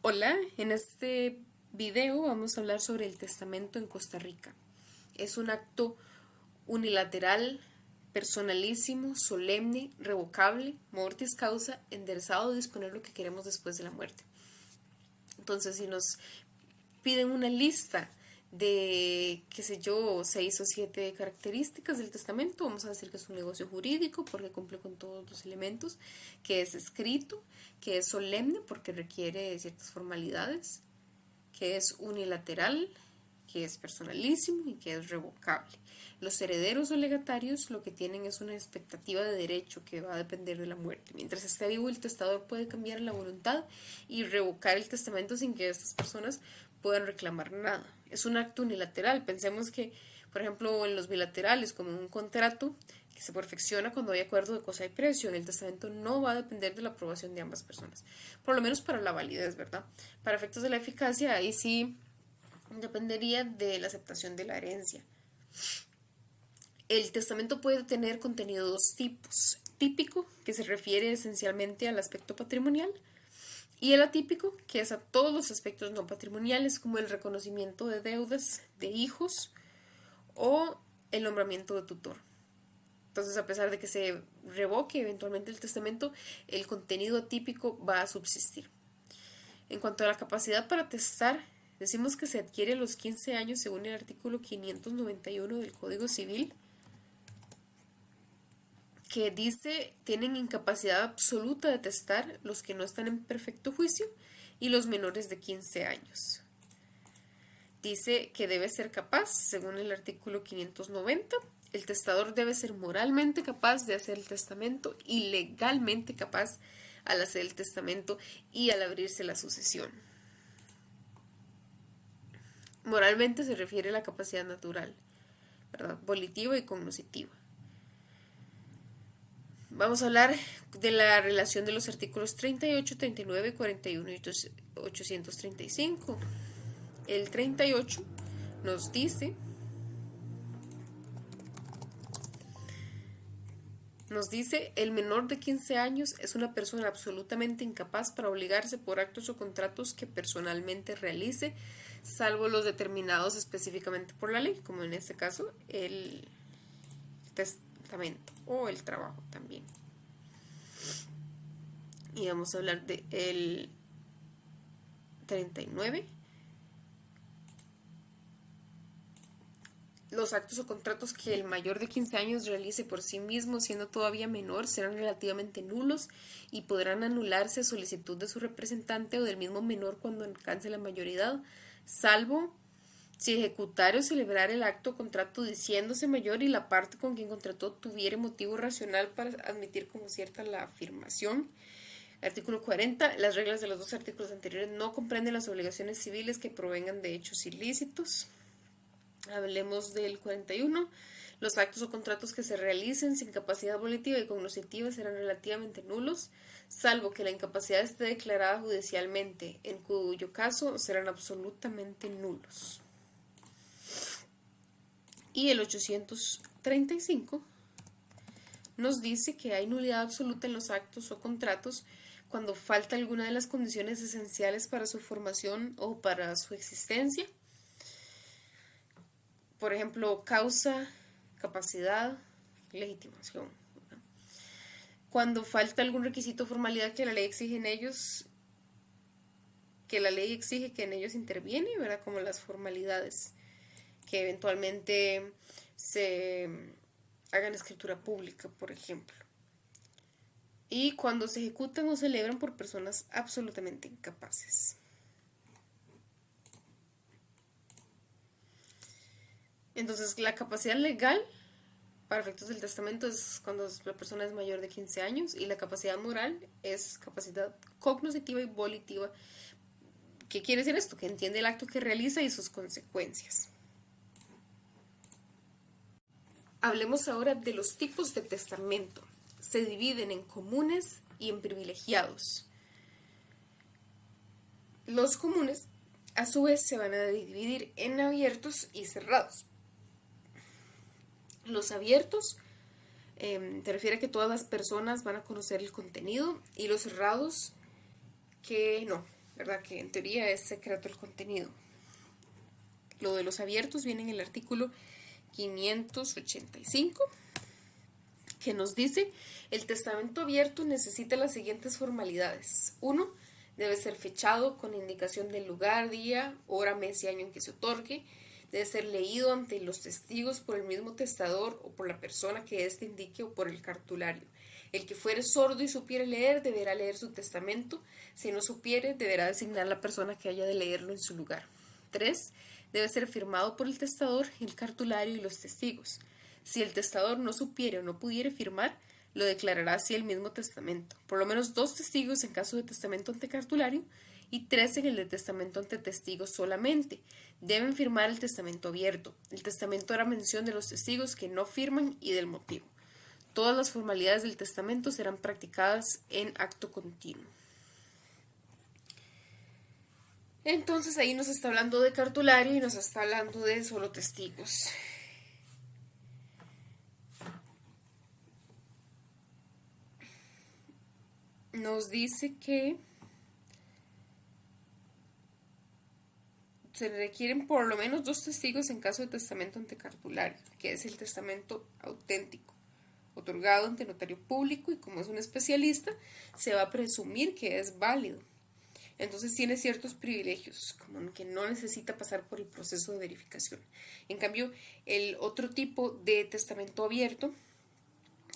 Hola, en este video vamos a hablar sobre el testamento en Costa Rica. Es un acto unilateral, personalísimo, solemne, revocable, mortis causa, enderezado a disponer lo que queremos después de la muerte. Entonces, si nos piden una lista de, qué sé yo, 6 o 7 características del testamento, vamos a decir que es un negocio jurídico porque cumple con todos los elementos, que es escrito, que es solemne porque requiere ciertas formalidades, que es unilateral, que es personalísimo y que es revocable. Los herederos o legatarios lo que tienen es una expectativa de derecho que va a depender de la muerte. Mientras esté vivo, el testador puede cambiar la voluntad y revocar el testamento sin que estas personas puedan reclamar nada. Es un acto unilateral. Pensemos que, por ejemplo, en los bilaterales, como un contrato que se perfecciona cuando hay acuerdo de cosa y precio, en el testamento no va a depender de la aprobación de ambas personas. Por lo menos para la validez, ¿verdad? Para efectos de la eficacia, ahí sí dependería de la aceptación de la herencia. El testamento puede tener contenido de dos tipos: típico, que se refiere esencialmente al aspecto patrimonial, y el atípico, que es a todos los aspectos no patrimoniales, como el reconocimiento de deudas de hijos o el nombramiento de tutor. Entonces, a pesar de que se revoque eventualmente el testamento, el contenido atípico va a subsistir. En cuanto a la capacidad para testar, decimos que se adquiere a los 15 años según el artículo 591 del Código Civil, que dice: tienen incapacidad absoluta de testar los que no están en perfecto juicio y los menores de 15 años. Dice que debe ser capaz, según el artículo 590, el testador debe ser moralmente capaz de hacer el testamento y legalmente capaz al hacer el testamento y al abrirse la sucesión. Moralmente se refiere a la capacidad natural, ¿verdad? Volitiva y cognoscitiva. Vamos a hablar de la relación de los artículos 38, 39, 41 y 835. El 38 nos dice el menor de 15 años es una persona absolutamente incapaz para obligarse por actos o contratos que personalmente realice, salvo los determinados específicamente por la ley, como en este caso el testamento o el trabajo también. Y vamos a hablar de el 39. Los actos o contratos que el mayor de 15 años realice por sí mismo, siendo todavía menor, serán relativamente nulos y podrán anularse a solicitud de su representante o del mismo menor cuando alcance la mayoridad, salvo si ejecutar o celebrar el acto o contrato diciéndose mayor y la parte con quien contrató tuviere motivo racional para admitir como cierta la afirmación. Artículo 40. Las reglas de los dos artículos anteriores no comprenden las obligaciones civiles que provengan de hechos ilícitos. Hablemos del 41. Los actos o contratos que se realicen sin capacidad volitiva y cognoscitiva serán relativamente nulos, salvo que la incapacidad esté declarada judicialmente, en cuyo caso serán absolutamente nulos. Y el 835 nos dice que hay nulidad absoluta en los actos o contratos cuando falta alguna de las condiciones esenciales para su formación o para su existencia. Por ejemplo, causa, capacidad, legitimación. Cuando falta algún requisito o formalidad que la ley exige en ellos, que la ley exige que en ellos interviene, ¿verdad? Como las formalidades que eventualmente se hagan escritura pública, por ejemplo. Y cuando se ejecutan o celebran por personas absolutamente incapaces. Entonces, la capacidad legal para efectos del testamento es cuando la persona es mayor de 15 años, y la capacidad moral es capacidad cognoscitiva y volitiva. ¿Qué quiere decir esto? Que entiende el acto que realiza y sus consecuencias. Hablemos ahora de los tipos de testamento. Se dividen en comunes y en privilegiados. Los comunes, a su vez, se van a dividir en abiertos y cerrados. Los abiertos te refiere a que todas las personas van a conocer el contenido, y los cerrados que no. ¿verdad? Que en teoría es secreto el contenido. Lo de los abiertos viene en el artículo 585, que nos dice: el testamento abierto necesita las siguientes formalidades. 1. Debe ser fechado con indicación del lugar, día, hora, mes y año en que se otorgue. Debe ser leído ante los testigos por el mismo testador o por la persona que éste indique o por el cartulario. El que fuere sordo y supiere leer deberá leer su testamento. Si no supiere, deberá designar la persona que haya de leerlo en su lugar. 3. Debe ser firmado por el testador, el cartulario y los testigos. Si el testador no supiere o no pudiere firmar, lo declarará así el mismo testamento. Por lo menos 2 testigos en caso de testamento ante cartulario y 3 en el de testamento ante testigos solamente. Deben firmar el testamento abierto. El testamento hará mención de los testigos que no firman y del motivo. Todas las formalidades del testamento serán practicadas en acto continuo. Entonces ahí nos está hablando de cartulario y nos está hablando de solo testigos. Nos dice que se requieren por lo menos 2 testigos en caso de testamento ante cartulario, que es el testamento auténtico, otorgado ante notario público, y como es un especialista, se va a presumir que es válido. Entonces tiene ciertos privilegios, como que no necesita pasar por el proceso de verificación. En cambio, el otro tipo de testamento abierto,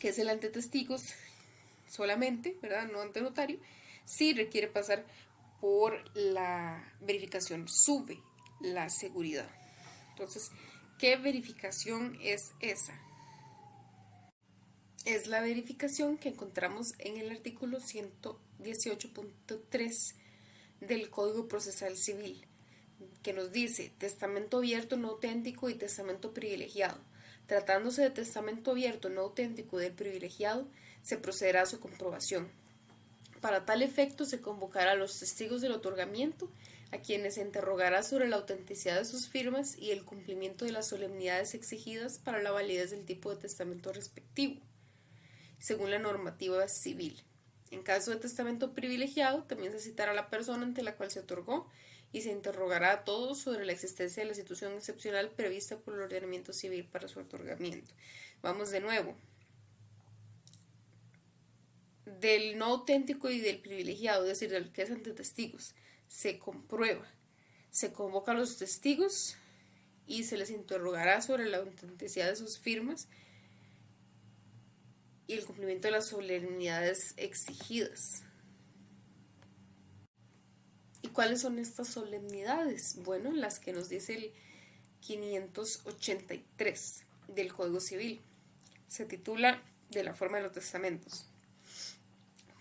que es el ante testigos solamente, ¿verdad? No ante notario, sí requiere pasar por la verificación, sube la seguridad. Entonces, ¿qué verificación es esa? Es la verificación que encontramos en el artículo 118.3 del Código Procesal Civil, que nos dice: testamento abierto no auténtico y testamento privilegiado. Tratándose de testamento abierto no auténtico y del privilegiado, se procederá a su comprobación. Para tal efecto se convocará a los testigos del otorgamiento, a quienes se interrogará sobre la autenticidad de sus firmas y el cumplimiento de las solemnidades exigidas para la validez del tipo de testamento respectivo, según la normativa civil. En caso de testamento privilegiado, también se citará a la persona ante la cual se otorgó y se interrogará a todos sobre la existencia de la situación excepcional prevista por el ordenamiento civil para su otorgamiento. Vamos de nuevo. Del no auténtico y del privilegiado, es decir, del que es ante testigos, se comprueba, se convoca a los testigos y se les interrogará sobre la autenticidad de sus firmas y el cumplimiento de las solemnidades exigidas. ¿Y cuáles son estas solemnidades? Bueno, las que nos dice el 583 del Código Civil. Se titula de la forma de los testamentos.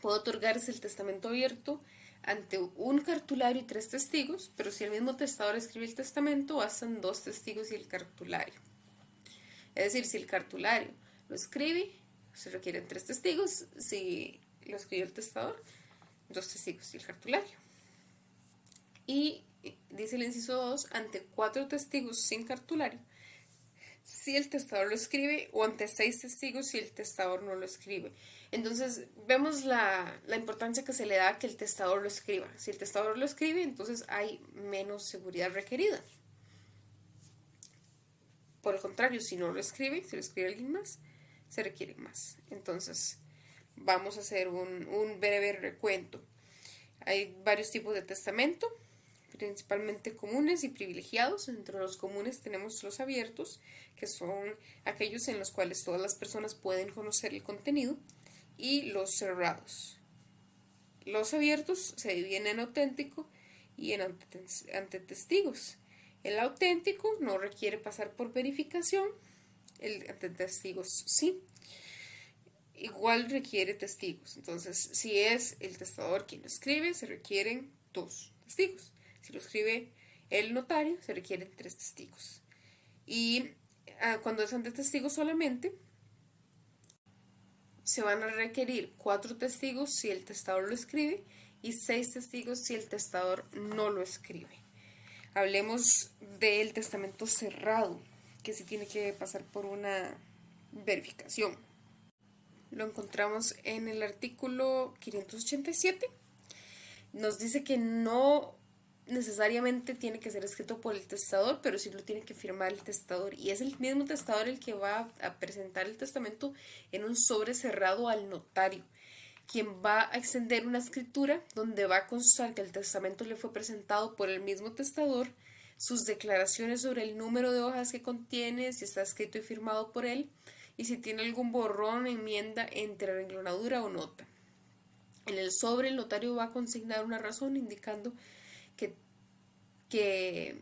Puede otorgarse el testamento abierto ante un cartulario y 3 testigos, pero si el mismo testador escribe el testamento, bastan 2 testigos y el cartulario. Es decir, si el cartulario lo escribe, se requieren 3 testigos. Si lo escribió el testador, 2 testigos y el cartulario. Y dice el inciso 2, ante 4 testigos sin cartulario, si el testador lo escribe, o ante 6 testigos si el testador no lo escribe. Entonces vemos la importancia que se le da a que el testador lo escriba. Si el testador lo escribe, entonces hay menos seguridad requerida. Por el contrario, si no lo escribe, si lo escribe alguien más, se requiere más. Entonces vamos a hacer un breve recuento. Hay varios tipos de testamento, principalmente comunes y privilegiados. Entre los comunes tenemos los abiertos, que son aquellos en los cuales todas las personas pueden conocer el contenido, y los cerrados. Los abiertos se dividen en auténtico y en ante testigos. El auténtico no requiere pasar por verificación, el ante testigos sí. Igual requiere testigos. Entonces, si es el testador quien lo escribe, se requieren 2 testigos. Si lo escribe el notario, se requieren 3 testigos. Y cuando es ante testigos solamente, se van a requerir 4 testigos si el testador lo escribe y 6 testigos si el testador no lo escribe. Hablemos del testamento cerrado, que sí tiene que pasar por una verificación. Lo encontramos en el artículo 587. nos dice que no necesariamente tiene que ser escrito por el testador, pero sí lo tiene que firmar el testador. Y es el mismo testador el que va a presentar el testamento en un sobre cerrado al notario, quien va a extender una escritura donde va a constar que el testamento le fue presentado por el mismo testador, sus declaraciones sobre el número de hojas que contiene, si está escrito y firmado por él, y si tiene algún borrón, enmienda, entrerenglonadura o nota. En el sobre el notario va a consignar una razón indicando que, que,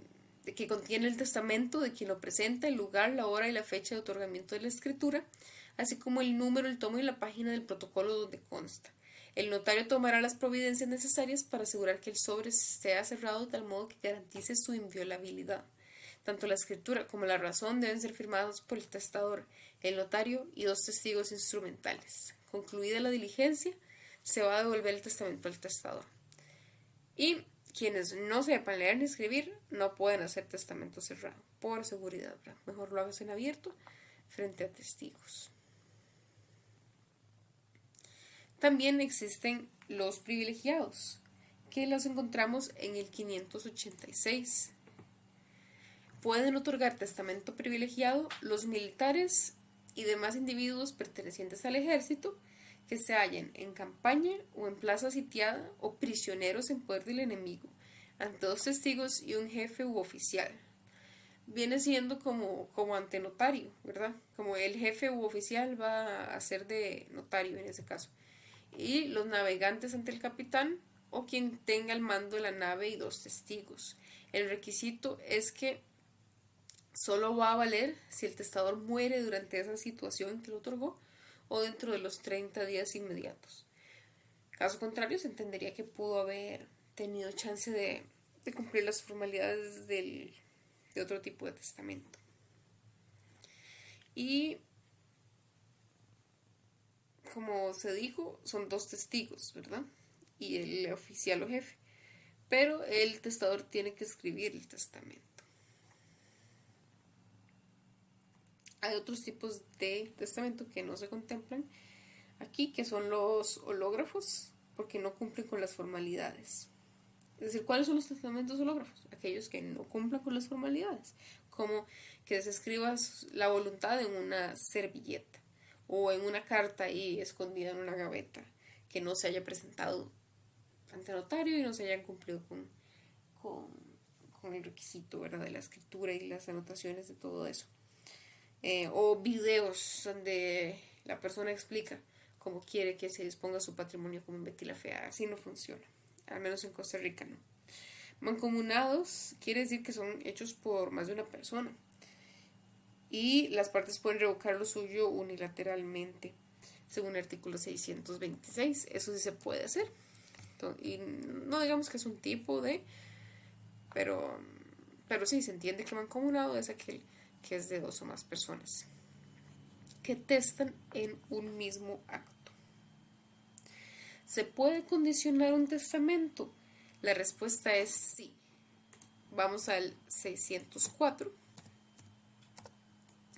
que contiene el testamento de quien lo presenta, el lugar, la hora y la fecha de otorgamiento de la escritura, así como el número, el tomo y la página del protocolo donde consta. El notario tomará las providencias necesarias para asegurar que el sobre sea cerrado de tal modo que garantice su inviolabilidad. Tanto la escritura como la razón deben ser firmados por el testador, el notario y 2 testigos instrumentales. Concluida la diligencia, se va a devolver el testamento al testador. Y quienes no sepan leer ni escribir no pueden hacer testamento cerrado, por seguridad, ¿verdad? Mejor lo hagas en abierto frente a testigos. También existen los privilegiados, que los encontramos en el 586. Pueden otorgar testamento privilegiado los militares y demás individuos pertenecientes al ejército que se hallen en campaña o en plaza sitiada o prisioneros en poder del enemigo, ante 2 testigos y un jefe u oficial. Viene siendo como ante notario, ¿verdad? Como el jefe u oficial va a ser de notario en ese caso. Y los navegantes ante el capitán o quien tenga el mando de la nave y 2 testigos. El requisito es que solo va a valer si el testador muere durante esa situación en que lo otorgó o dentro de los 30 días inmediatos. Caso contrario, se entendería que pudo haber tenido chance de cumplir las formalidades de otro tipo de testamento. Y como se dijo, son 2 testigos, ¿verdad? Y el oficial o jefe. Pero el testador tiene que escribir el testamento. Hay otros tipos de testamento que no se contemplan aquí, que son los hológrafos, porque no cumplen con las formalidades. Es decir, ¿cuáles son los testamentos hológrafos? Aquellos que no cumplan con las formalidades, como que se escriba la voluntad en una servilleta o en una carta ahí escondida en una gaveta, que no se haya presentado ante notario y no se hayan cumplido con el requisito, ¿verdad?, de la escritura y las anotaciones de todo eso. O videos donde la persona explica cómo quiere que se disponga su patrimonio como en Betty la Fea. Así no funciona, al menos en Costa Rica no. Mancomunados quiere decir que son hechos por más de una persona y las partes pueden revocar lo suyo unilateralmente, según el artículo 626. Eso sí se puede hacer. Y no digamos que es un tipo de, pero sí se entiende que mancomunado es aquel que es de 2 o más personas que testan en un mismo acto. ¿Se puede condicionar un testamento? La respuesta es sí. Vamos al 604,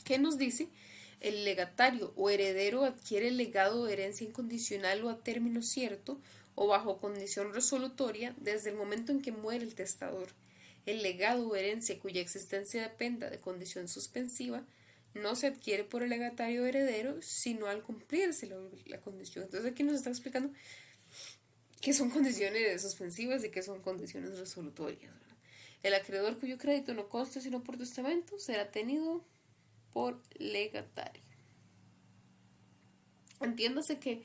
que nos dice: el legatario o heredero adquiere el legado o herencia incondicional o a término cierto o bajo condición resolutoria desde el momento en que muere el testador. El legado o herencia cuya existencia dependa de condición suspensiva no se adquiere por el legatario o heredero, sino al cumplirse la condición. Entonces aquí nos está explicando qué son condiciones suspensivas y qué son condiciones resolutorias, ¿verdad? El acreedor cuyo crédito no conste sino por testamento será tenido por legatario. Entiéndase que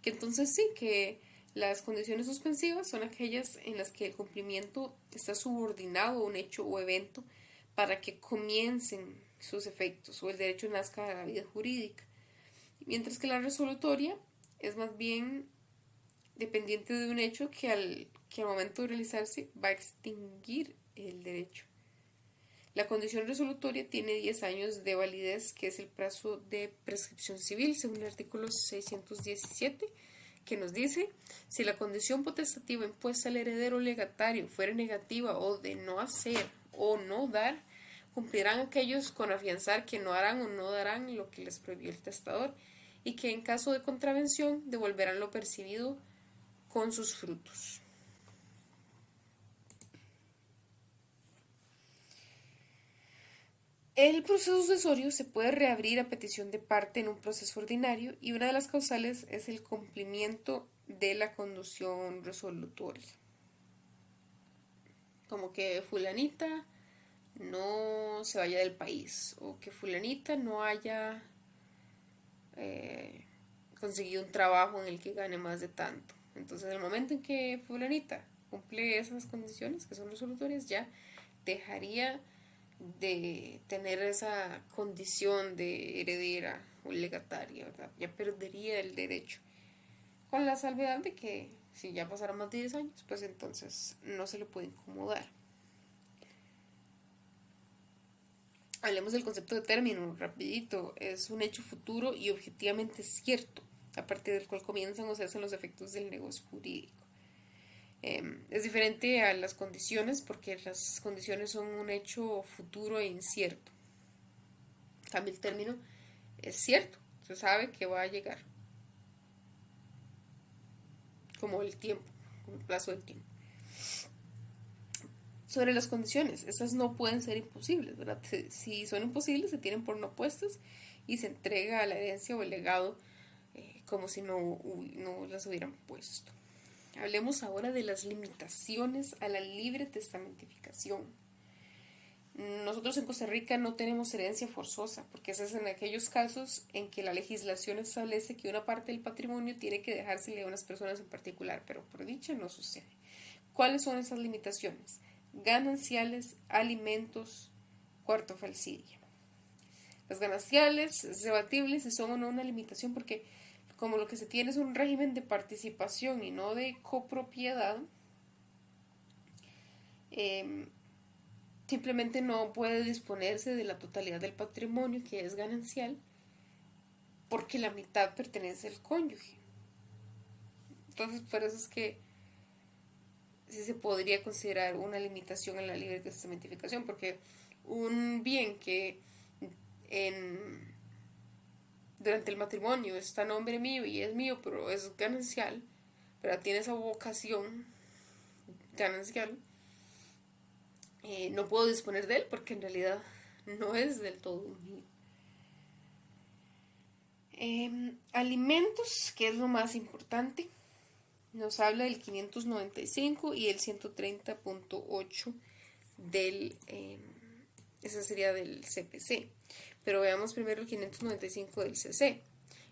entonces sí, que las condiciones suspensivas son aquellas en las que el cumplimiento está subordinado a un hecho o evento para que comiencen sus efectos o el derecho nazca de la vida jurídica, mientras que la resolutoria es más bien dependiente de un hecho que al momento de realizarse va a extinguir el derecho. La condición resolutoria tiene 10 años de validez, que es el plazo de prescripción civil, según el artículo 617, que nos dice: si la condición potestativa impuesta al heredero legatario fuera negativa o de no hacer o no dar, cumplirán aquellos con afianzar que no harán o no darán lo que les prohibió el testador, y que en caso de contravención devolverán lo percibido con sus frutos. El proceso sucesorio se puede reabrir a petición de parte en un proceso ordinario y una de las causales es el cumplimiento de la conducción resolutoria. Como que fulanita no se vaya del país o que fulanita no haya conseguido un trabajo en el que gane más de tanto. Entonces, en el momento en que fulanita cumple esas condiciones que son resolutorias, ya dejaría de tener esa condición de heredera o legataria, ¿verdad? Ya perdería el derecho. Con la salvedad de que si ya pasaron más de 10 años, pues entonces no se le puede incomodar. Hablemos del concepto de término, rapidito. Es un hecho futuro y objetivamente cierto, a partir del cual comienzan o se hacen los efectos del negocio jurídico. Es diferente a las condiciones porque las condiciones son un hecho futuro e incierto. En cambio, el término es cierto, se sabe que va a llegar, como el tiempo, como el plazo del tiempo. Sobre las condiciones, esas no pueden ser imposibles, ¿verdad? Si son imposibles, se tienen por no puestas y se entrega a la herencia o el legado como si no las hubieran puesto. Hablemos ahora de las limitaciones a la libre testamentificación. Nosotros en Costa Rica no tenemos herencia forzosa, porque ese es en aquellos casos en que la legislación establece que una parte del patrimonio tiene que dejársele a unas personas en particular, pero por dicha no sucede. ¿Cuáles son esas limitaciones? Gananciales, alimentos, cuarto falsidia. Las gananciales es debatibles si son o no una limitación porque como lo que se tiene es un régimen de participación y no de copropiedad, simplemente no puede disponerse de la totalidad del patrimonio que es ganancial porque la mitad pertenece al cónyuge. Entonces, por eso es que sí se podría considerar una limitación en la libre testamentificación, porque un bien que durante el matrimonio está a nombre mío y es mío, pero es ganancial, pero tiene esa vocación ganancial, no puedo disponer de él porque en realidad no es del todo mío. Alimentos, que es lo más importante, nos habla del 595 y el 130.8 del, esa sería del CPC. Pero veamos primero el 595 del CC.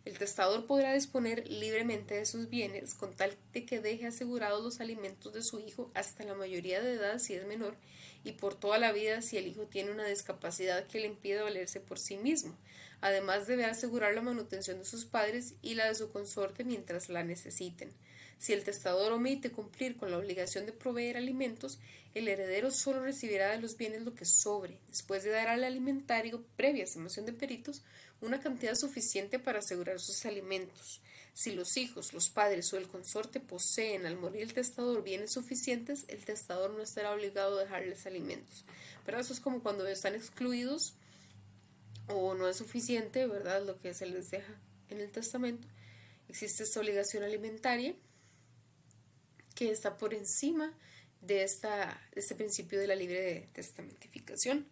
El testador podrá disponer libremente de sus bienes con tal de que deje asegurados los alimentos de su hijo hasta la mayoría de edad si es menor y por toda la vida si el hijo tiene una discapacidad que le impide valerse por sí mismo. Además debe asegurar la manutención de sus padres y la de su consorte mientras la necesiten. Si el testador omite cumplir con la obligación de proveer alimentos, el heredero solo recibirá de los bienes lo que sobre, después de dar al alimentario, previa estimación de peritos, una cantidad suficiente para asegurar sus alimentos. Si los hijos, los padres o el consorte poseen al morir el testador bienes suficientes, el testador no estará obligado a dejarles alimentos. Pero eso es como cuando están excluidos o no es suficiente, ¿verdad?, lo que se les deja en el testamento. Existe esta obligación alimentaria que está por encima de este principio de la libre testamentificación.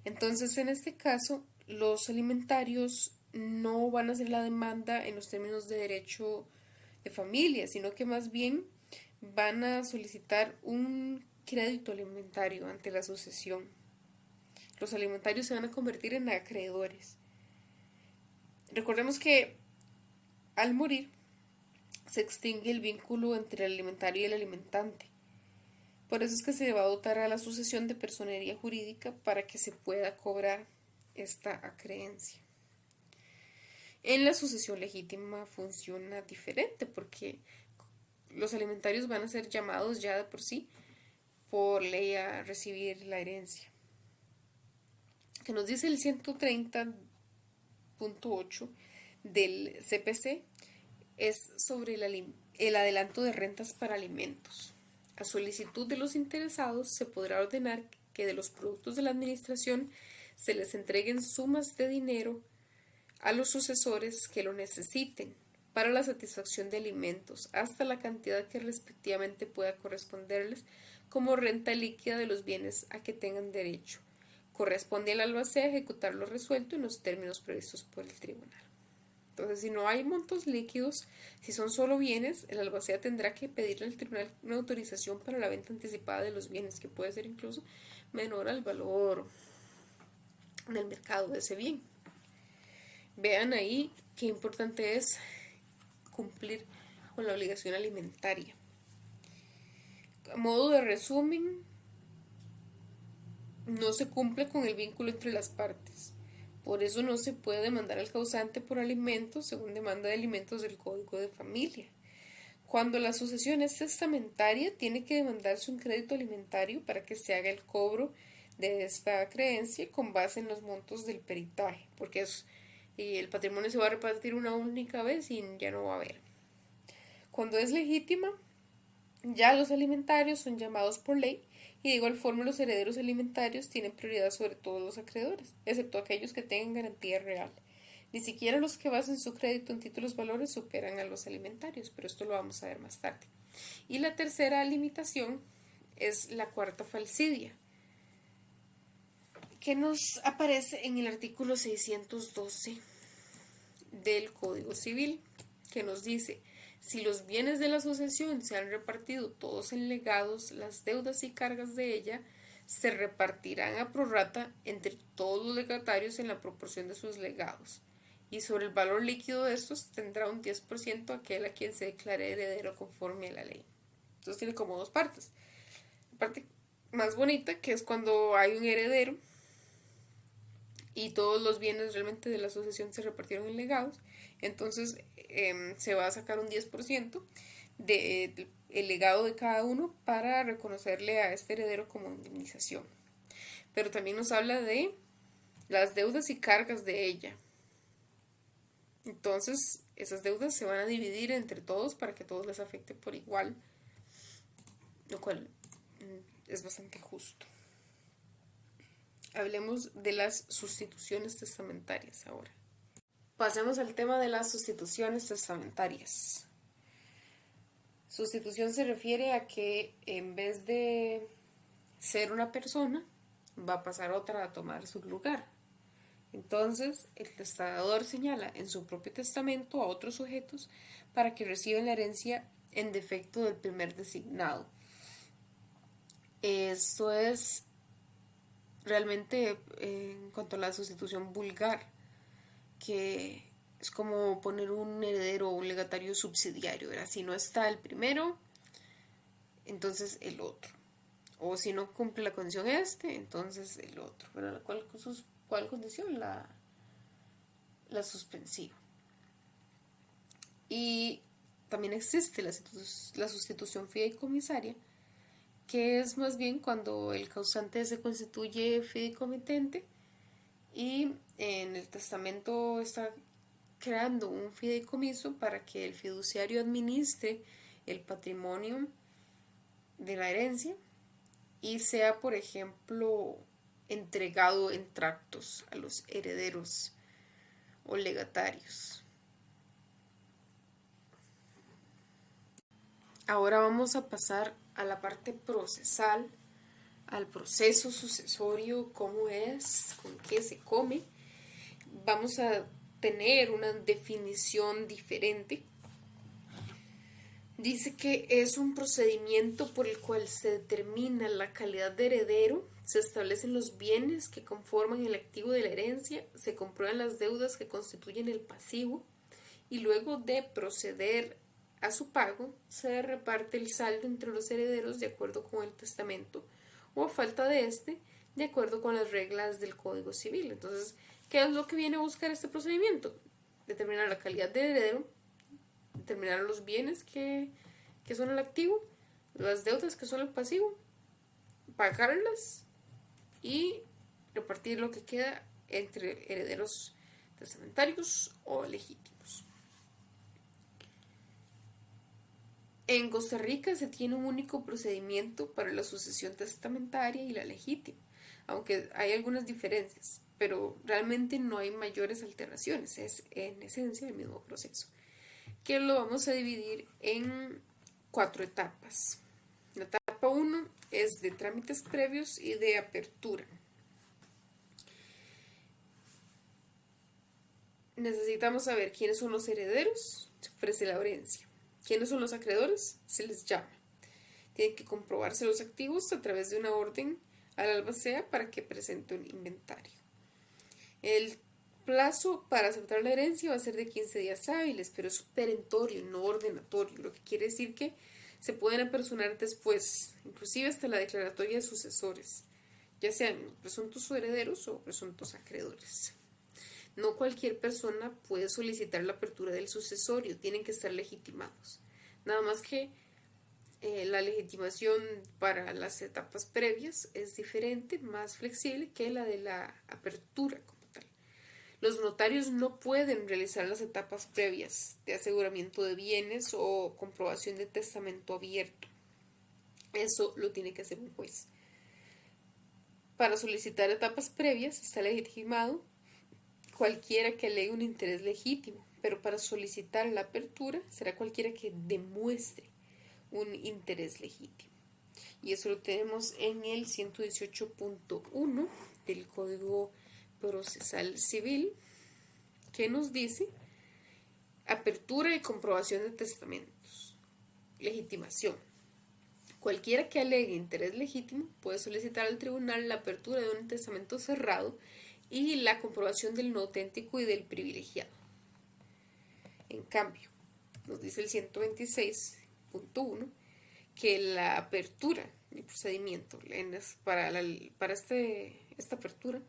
Entonces, en este caso, los alimentarios no van a hacer la demanda en los términos de derecho de familia, sino que más bien van a solicitar un crédito alimentario ante la sucesión. Los alimentarios se van a convertir en acreedores. Recordemos que al morir se extingue el vínculo entre el alimentario y el alimentante. Por eso es que se va a dotar a la sucesión de personería jurídica para que se pueda cobrar esta acreencia. En la sucesión legítima funciona diferente porque los alimentarios van a ser llamados ya de por sí por ley a recibir la herencia. Que nos dice el 130.8 del CPC es sobre el adelanto de rentas para alimentos. A solicitud de los interesados se podrá ordenar que de los productos de la administración se les entreguen sumas de dinero a los sucesores que lo necesiten para la satisfacción de alimentos hasta la cantidad que respectivamente pueda corresponderles como renta líquida de los bienes a que tengan derecho, Corresponde al albacea ejecutar lo resuelto en los términos previstos por el tribunal. Entonces, si no hay montos líquidos, si son solo bienes, el albacea tendrá que pedirle al tribunal una autorización para la venta anticipada de los bienes, que puede ser incluso menor al valor del mercado de ese bien. Vean ahí qué importante es cumplir con la obligación alimentaria. A modo de resumen, no se cumple con el vínculo entre las partes. Por eso no se puede demandar al causante por alimentos según demanda de alimentos del Código de Familia. Cuando la sucesión es testamentaria, tiene que demandarse un crédito alimentario para que se haga el cobro de esta creencia con base en los montos del peritaje, porque el patrimonio se va a repartir una única vez y ya no va a haber. Cuando es legítima, ya los alimentarios son llamados por ley y de igual forma los herederos alimentarios tienen prioridad sobre todos los acreedores, excepto aquellos que tengan garantía real. Ni siquiera los que basen su crédito en títulos valores superan a los alimentarios, pero esto lo vamos a ver más tarde. Y la tercera limitación es la cuarta falsidia, que nos aparece en el artículo 612 del Código Civil, que nos dice: si los bienes de la sucesión se han repartido todos en legados, las deudas y cargas de ella se repartirán a prorrata entre todos los legatarios en la proporción de sus legados, y sobre el valor líquido de estos tendrá un 10% aquel a quien se declare heredero conforme a la ley. Entonces tiene como dos partes. La parte más bonita, que es cuando hay un heredero y todos los bienes realmente de la sucesión se repartieron en legados, entonces se va a sacar un 10% del legado de cada uno para reconocerle a este heredero como indemnización. Pero también nos habla de las deudas y cargas de ella. Entonces, esas deudas se van a dividir entre todos para que todos les afecte por igual, lo cual es bastante justo. Hablemos de las sustituciones testamentarias ahora. Pasemos al tema de las sustituciones testamentarias. Sustitución se refiere a que en vez de ser una persona, va a pasar otra a tomar su lugar. Entonces, el testador señala en su propio testamento a otros sujetos para que reciban la herencia en defecto del primer designado. Esto es realmente en cuanto a la sustitución vulgar, que es como poner un heredero o un legatario subsidiario, ¿verdad? Si no está el primero, entonces el otro. O si no cumple la condición entonces el otro. ¿Verdad? ¿Cuál condición? La suspensiva. Y también existe la sustitución fideicomisaria, que es más bien cuando el causante se constituye fideicomitente y en el testamento está creando un fideicomiso para que el fiduciario administre el patrimonio de la herencia y sea, por ejemplo, entregado en tractos a los herederos o legatarios. Ahora vamos a pasar a la parte procesal, al proceso sucesorio, cómo es, con qué se come. Vamos a tener una definición diferente. Dice que es un procedimiento por el cual se determina la calidad de heredero, se establecen los bienes que conforman el activo de la herencia, se comprueban las deudas que constituyen el pasivo y luego de proceder a su pago se reparte el saldo entre los herederos de acuerdo con el testamento o a falta de de acuerdo con las reglas del Código Civil. Entonces, ¿qué es lo que viene a buscar este procedimiento? Determinar la calidad de heredero, determinar los bienes que son el activo, las deudas que son el pasivo, pagarlas y repartir lo que queda entre herederos testamentarios o legítimos. En Costa Rica se tiene un único procedimiento para la sucesión testamentaria y la legítima, aunque hay algunas diferencias, pero realmente no hay mayores alteraciones, es en esencia el mismo proceso, que lo vamos a dividir en 4 etapas. La etapa 1 es de trámites previos y de apertura. necesitamos saber quiénes son los herederos, se ofrece la herencia. ¿Quiénes son los acreedores? Se les llama. Tienen que comprobarse los activos a través de una orden al albacea para que presente un inventario. El plazo para aceptar la herencia va a ser de 15 días hábiles, pero es perentorio, no ordenatorio, lo que quiere decir que se pueden apersonar después, inclusive hasta la declaratoria de sucesores, ya sean presuntos herederos o presuntos acreedores. No cualquier persona puede solicitar la apertura del sucesorio, tienen que estar legitimados. Nada más que la legitimación para las etapas previas es diferente, más flexible que la de la apertura como tal. Los notarios no pueden realizar las etapas previas de aseguramiento de bienes o comprobación de testamento abierto. Eso lo tiene que hacer un juez. Para solicitar etapas previas está legitimado cualquiera que alegue un interés legítimo, pero para solicitar la apertura será cualquiera que demuestre un interés legítimo. Y eso lo tenemos en el 118.1 del Código Procesal Civil, que nos dice apertura y comprobación de testamentos. Legitimación. Cualquiera que alegue interés legítimo puede solicitar al tribunal la apertura de un testamento cerrado y la comprobación del no auténtico y del privilegiado. En cambio, nos dice el 126.1 que la apertura del procedimiento para esta apertura,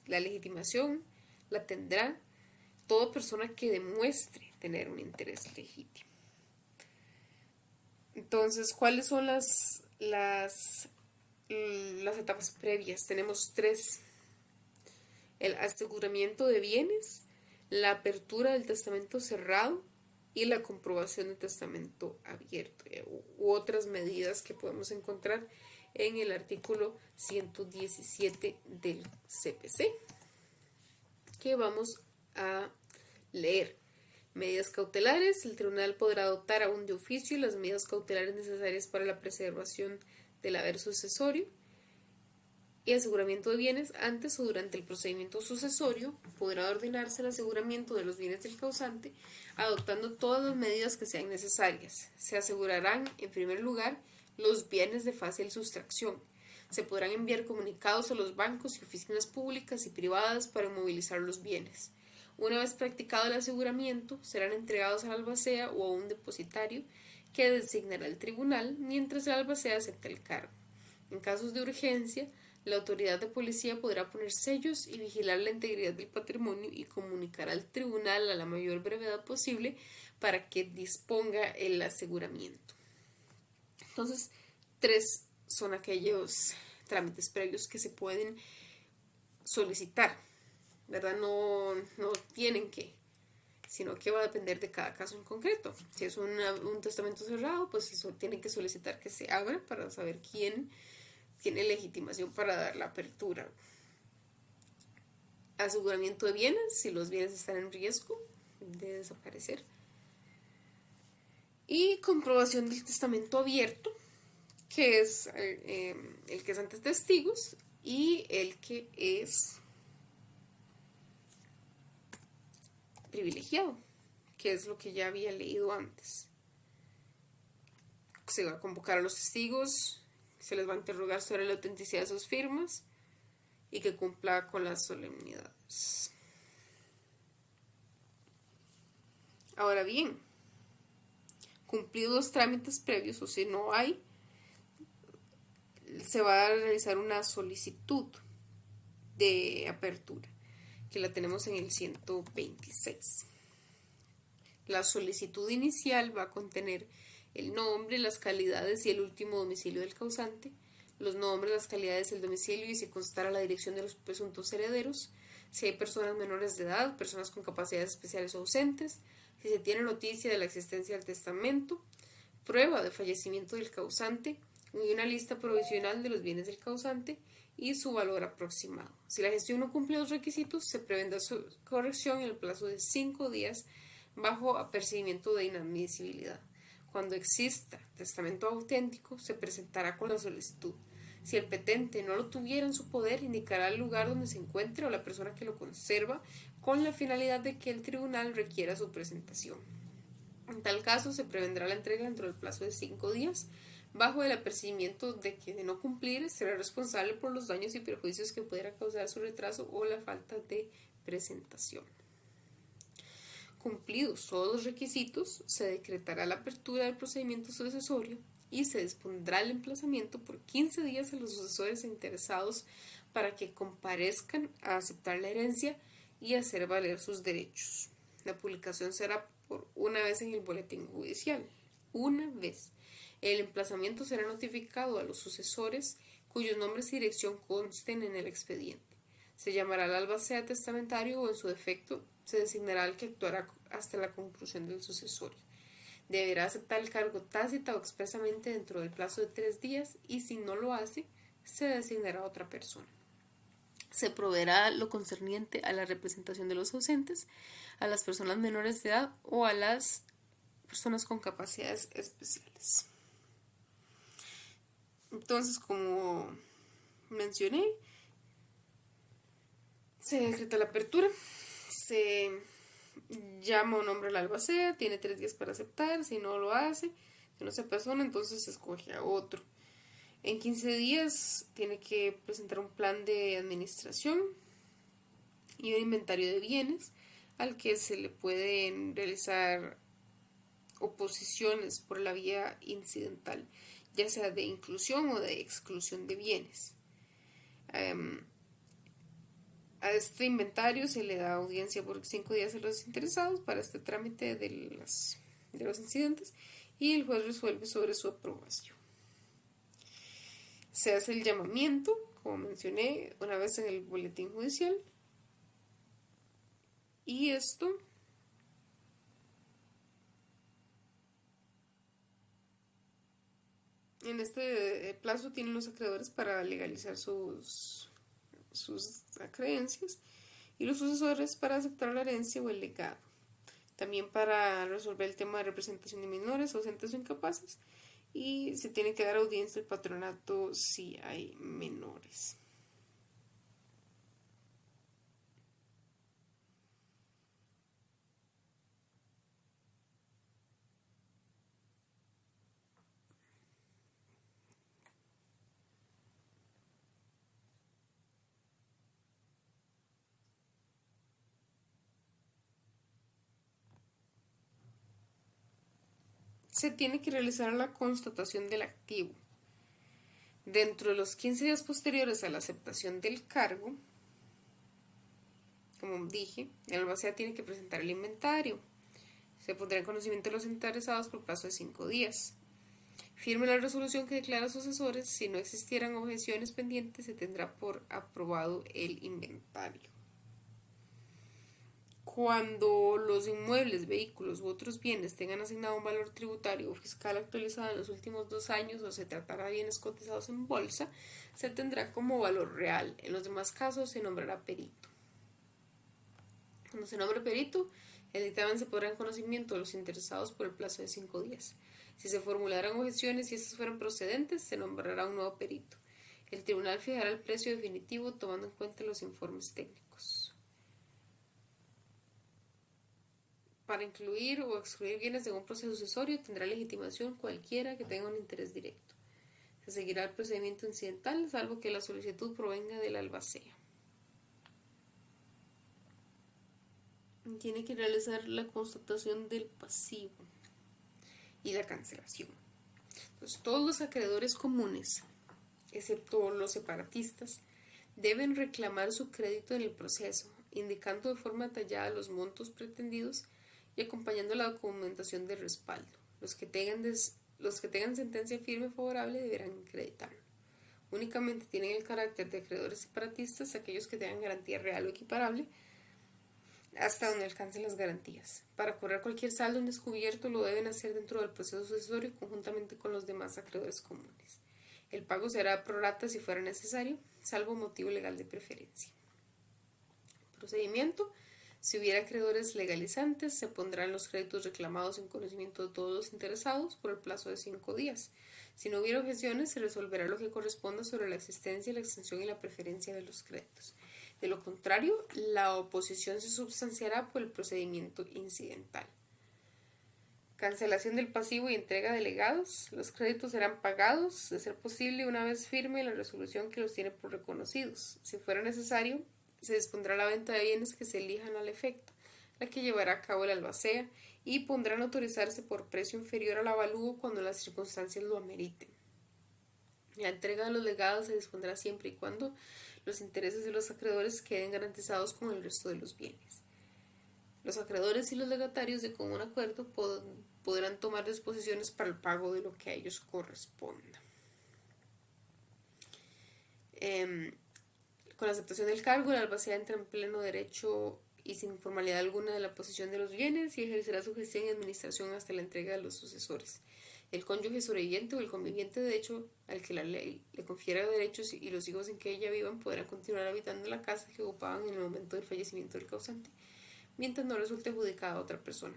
la legitimación la tendrá toda persona que demuestre tener un interés legítimo. Entonces, ¿cuáles son las etapas previas? Tenemos 3: el aseguramiento de bienes, la apertura del testamento cerrado y la comprobación del testamento abierto, u otras medidas que podemos encontrar en el artículo 117 del CPC, que vamos a leer. Medidas cautelares. El tribunal podrá adoptar aún de oficio las medidas cautelares necesarias para la preservación del haber sucesorio y aseguramiento de bienes. Antes o durante el procedimiento sucesorio podrá ordenarse el aseguramiento de los bienes del causante adoptando todas las medidas que sean necesarias. Se asegurarán, en primer lugar, los bienes de fácil sustracción. Se podrán enviar comunicados a los bancos y oficinas públicas y privadas para movilizar los bienes. Una vez practicado el aseguramiento, serán entregados al albacea o a un depositario que designará el tribunal mientras el albacea acepta el cargo. En casos de urgencia, la autoridad de policía podrá poner sellos y vigilar la integridad del patrimonio y comunicar al tribunal a la mayor brevedad posible para que disponga el aseguramiento. Entonces, 3 son aquellos trámites previos que se pueden solicitar, ¿verdad? No tienen que, sino que va a depender de cada caso en concreto. Si es un testamento cerrado, pues tienen que solicitar que se abra para saber quién tiene legitimación para dar la apertura. Aseguramiento de bienes, si los bienes están en riesgo de desaparecer. Y comprobación del testamento abierto, que es el que es ante testigos y el que es privilegiado, que es lo que ya había leído antes. Se va a convocar a los testigos, se les va a interrogar sobre la autenticidad de sus firmas y que cumpla con las solemnidades. Ahora bien, cumplidos los trámites previos, o si no hay, se va a realizar una solicitud de apertura, que la tenemos en el 126. La solicitud inicial va a contener el nombre, las calidades y el último domicilio del causante, los nombres, las calidades, el domicilio y si constara la dirección de los presuntos herederos, si hay personas menores de edad, personas con capacidades especiales o ausentes, si se tiene noticia de la existencia del testamento, prueba de fallecimiento del causante y una lista provisional de los bienes del causante y su valor aproximado. Si la gestión no cumple los requisitos, se prevendrá su corrección en el plazo de 5 días bajo apercibimiento de inadmisibilidad. Cuando exista testamento auténtico, se presentará con la solicitud. Si el petente no lo tuviera en su poder, indicará el lugar donde se encuentre o la persona que lo conserva con la finalidad de que el tribunal requiera su presentación. En tal caso, se prevendrá la entrega dentro del plazo de 5 días, bajo el apercibimiento de que de no cumplir será responsable por los daños y perjuicios que pudiera causar su retraso o la falta de presentación. Cumplidos todos los requisitos, se decretará la apertura del procedimiento sucesorio y se dispondrá el emplazamiento por 15 días a los sucesores interesados para que comparezcan a aceptar la herencia y hacer valer sus derechos. La publicación será por una vez en el boletín judicial. Una vez. El emplazamiento será notificado a los sucesores cuyos nombres y dirección consten en el expediente. Se llamará al albacea testamentario o, en su defecto, se designará al que actuará hasta la conclusión del sucesorio. Deberá aceptar el cargo tácita o expresamente dentro del plazo de 3 días y, si no lo hace, se designará a otra persona. Se proveerá lo concerniente a la representación de los ausentes, a las personas menores de edad o a las personas con capacidades especiales. Entonces, como mencioné, se decreta la apertura, se llama un nombre al albacea, tiene 3 días para aceptar, si no lo hace, si no se persona, entonces se escoge a otro. En 15 días tiene que presentar un plan de administración y un inventario de bienes al que se le pueden realizar oposiciones por la vía incidental, ya sea de inclusión o de exclusión de bienes. A este inventario se le da audiencia por 5 días a los interesados para este trámite de los incidentes y el juez resuelve sobre su aprobación. Se hace el llamamiento, como mencioné, una vez en el boletín judicial, y esto en este plazo tienen los acreedores para legalizar sus creencias y los sucesores para aceptar la herencia o el legado. También para resolver el tema de representación de menores, ausentes o incapaces, y se tiene que dar audiencia al patronato si hay menores. Se tiene que realizar la constatación del activo. Dentro de los 15 días posteriores a la aceptación del cargo, como dije, el albacea tiene que presentar el inventario. Se pondrá en conocimiento de los interesados por plazo de 5 días. Firme la resolución que declara sucesores. Si no existieran objeciones pendientes, se tendrá por aprobado el inventario. Cuando los inmuebles, vehículos u otros bienes tengan asignado un valor tributario o fiscal actualizado en los últimos 2 años o se tratará de bienes cotizados en bolsa, se tendrá como valor real. En los demás casos se nombrará perito. Cuando se nombre perito, el dictamen se pondrá en conocimiento de los interesados por el plazo de 5 días. Si se formularan objeciones y estas fueran procedentes, se nombrará un nuevo perito. El tribunal fijará el precio definitivo tomando en cuenta los informes técnicos. Para incluir o excluir bienes de un proceso sucesorio tendrá legitimación cualquiera que tenga un interés directo. Se seguirá el procedimiento incidental, salvo que la solicitud provenga del albacea. Tiene que realizar la constatación del pasivo y la cancelación. Entonces, todos los acreedores comunes, excepto los separatistas, deben reclamar su crédito en el proceso, indicando de forma detallada los montos pretendidos y acompañando la documentación de respaldo. Los que tengan sentencia firme favorable deberán acreditarlo. Únicamente tienen el carácter de acreedores separatistas aquellos que tengan garantía real o equiparable hasta donde alcancen las garantías. Para cobrar cualquier saldo en descubierto lo deben hacer dentro del proceso sucesorio conjuntamente con los demás acreedores comunes. El pago será pro rata si fuera necesario, salvo motivo legal de preferencia. Procedimiento: Si hubiera acreedores legalizantes, se pondrán los créditos reclamados en conocimiento de todos los interesados por el plazo de 5 días. Si no hubiera objeciones, se resolverá lo que corresponda sobre la existencia, la extensión y la preferencia de los créditos. De lo contrario, la oposición se substanciará por el procedimiento incidental. Cancelación del pasivo y entrega de legados. Los créditos serán pagados, de ser posible, una vez firme la resolución que los tiene por reconocidos. Si fuera necesario, se dispondrá la venta de bienes que se elijan al efecto, la que llevará a cabo el albacea, y pondrán a autorizarse por precio inferior al avalúo cuando las circunstancias lo ameriten. La entrega de los legados se dispondrá siempre y cuando los intereses de los acreedores queden garantizados con el resto de los bienes. Los acreedores y los legatarios de común acuerdo podrán tomar disposiciones para el pago de lo que a ellos corresponda. Con la aceptación del cargo, el albacea entra en pleno derecho y sin formalidad alguna de la posesión de los bienes y ejercerá su gestión y administración hasta la entrega de los sucesores. El cónyuge sobreviviente o el conviviente de hecho al que la ley le confiera derechos y los hijos en que ella vivan podrán continuar habitando la casa que ocupaban en el momento del fallecimiento del causante, mientras no resulte adjudicada a otra persona.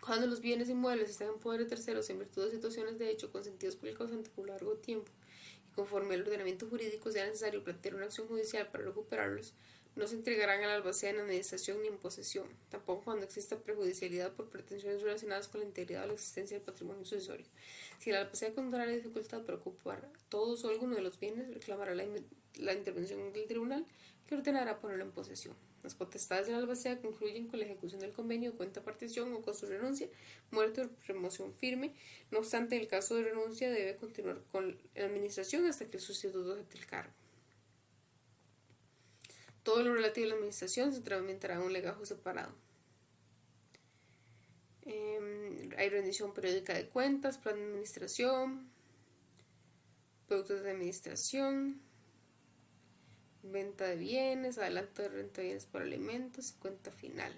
Cuando los bienes inmuebles están en poder de terceros en virtud de situaciones de hecho consentidas por el causante por largo tiempo y conforme al ordenamiento jurídico sea necesario plantear una acción judicial para recuperarlos, no se entregarán al albacea en administración ni en posesión, tampoco cuando exista prejudicialidad por pretensiones relacionadas con la integridad o la existencia del patrimonio sucesorio. Si el albacea encontrará dificultad para ocupar todos o alguno de los bienes, reclamará la intervención del tribunal que ordenará ponerlo en posesión. Las potestades del albacea concluyen con la ejecución del convenio de cuenta partición o con su renuncia, muerte o remoción firme. No obstante, en el caso de renuncia debe continuar con la administración hasta que el sustituto acepte el cargo. Todo lo relativo a la administración se tramitará en un legajo separado. Hay rendición periódica de cuentas, plan de administración, productos de administración, venta de bienes, adelanto de renta de bienes por alimentos, cuenta final,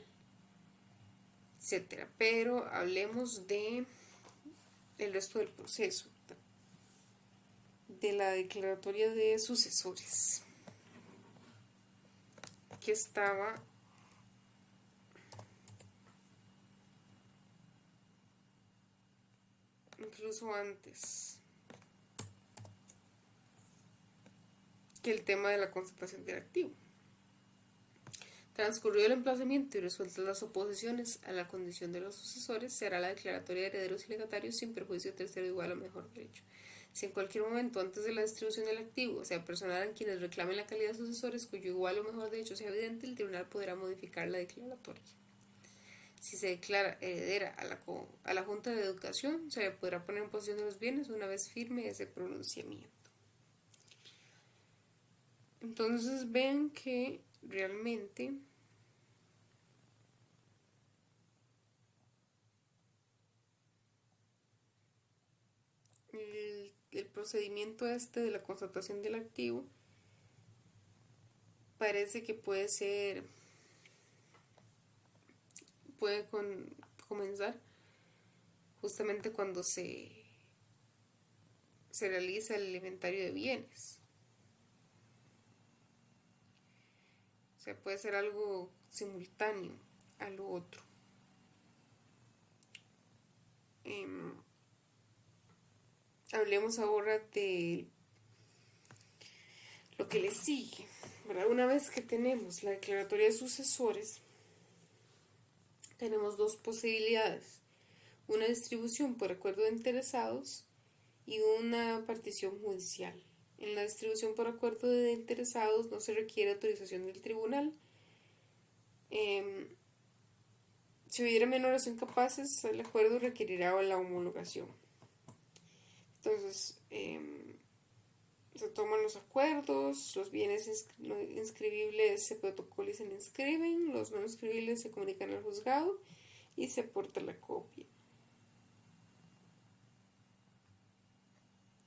etc. Pero hablemos de el resto del proceso, de la declaratoria de sucesores, que estaba incluso antes que el tema de la constatación del activo. Transcurrido el emplazamiento y resueltas las oposiciones a la condición de los sucesores, se hará la declaratoria de herederos y legatarios sin perjuicio de tercero igual o mejor derecho. Si en cualquier momento antes de la distribución del activo se apersonaran quienes reclamen la calidad de sucesores cuyo igual o mejor derecho sea evidente, el tribunal podrá modificar la declaratoria. Si se declara heredera a la Junta de Educación, se le podrá poner en posesión de los bienes una vez firme ese pronunciamiento. Entonces ven que realmente el procedimiento de la constatación del activo parece que puede comenzar justamente cuando se realiza el inventario de bienes. O sea, puede ser algo simultáneo a lo otro. Hablemos ahora de lo que le sigue, ¿verdad? Una vez que tenemos la declaratoria de sucesores, tenemos dos posibilidades: una distribución por acuerdo de interesados y una partición judicial. En la distribución por acuerdo de interesados no se requiere autorización del tribunal. Si hubiera menores o incapaces, el acuerdo requerirá la homologación. Entonces, se toman los acuerdos, los bienes inscribibles se protocolizan y inscriben, los no inscribibles se comunican al juzgado y se aporta la copia.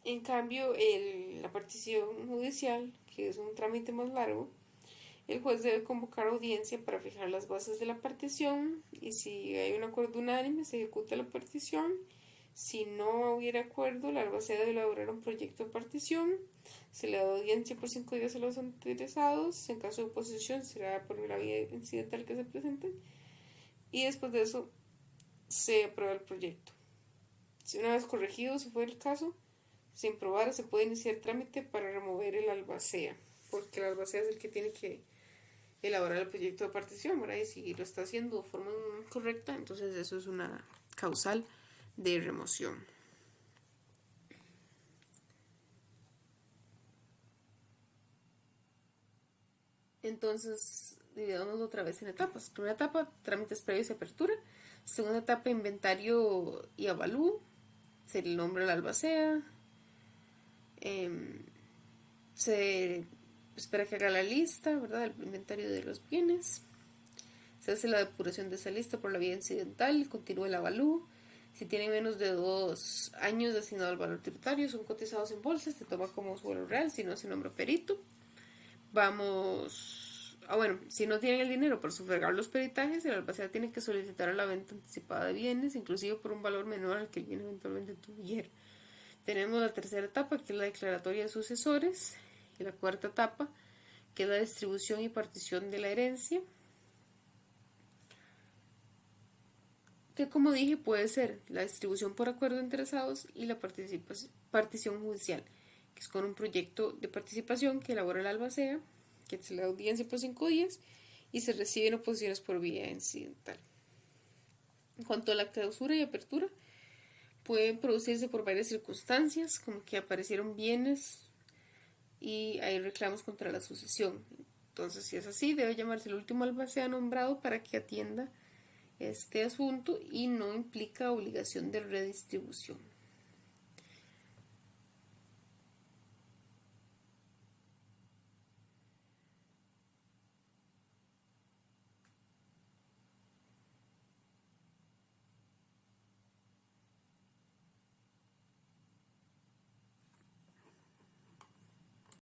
En cambio, la partición judicial, que es un trámite más largo, el juez debe convocar audiencia para fijar las bases de la partición y si hay un acuerdo unánime se ejecuta la partición Si no hubiera acuerdo, la albacea debe elaborar un proyecto de partición. Se le da audiencia por 5 días a los interesados. En caso de oposición, será por la vía incidental que se presente. Y después de eso, se aprueba el proyecto. Si una vez corregido, si fue el caso, sin probar, se puede iniciar trámite para remover el albacea, porque el albacea es el que tiene que elaborar el proyecto de partición, ¿verdad? Y si lo está haciendo de forma incorrecta, entonces eso es una causal de remoción. Entonces, dividámoslo otra vez en etapas. Primera etapa, trámites previos y apertura. Segunda etapa, inventario y avalúo. Se le nombra la albacea. Se espera que haga la lista, ¿verdad? El inventario de los bienes. Se hace la depuración de esa lista por la vía incidental. Continúa el avalúo. Si tiene menos de 2 años destinado al valor tributario, son cotizados en bolsa, se toma como su valor real, si no se nombra perito. Si no tienen el dinero para sufragar los peritajes, el albacea tiene que solicitar la venta anticipada de bienes, inclusive por un valor menor al que el bien eventualmente tuviera. Tenemos la tercera etapa, que es la declaratoria de sucesores, y la cuarta etapa, que es la distribución y partición de la herencia, que como dije puede ser la distribución por acuerdo de interesados y la partición judicial, que es con un proyecto de participación que elabora el albacea, que se le da audiencia por 5 días y se reciben oposiciones por vía incidental. En cuanto a la clausura y apertura, pueden producirse por varias circunstancias, como que aparecieron bienes y hay reclamos contra la sucesión. Entonces, si es así, debe llamarse el último albacea nombrado para que atienda este asunto y no implica obligación de redistribución.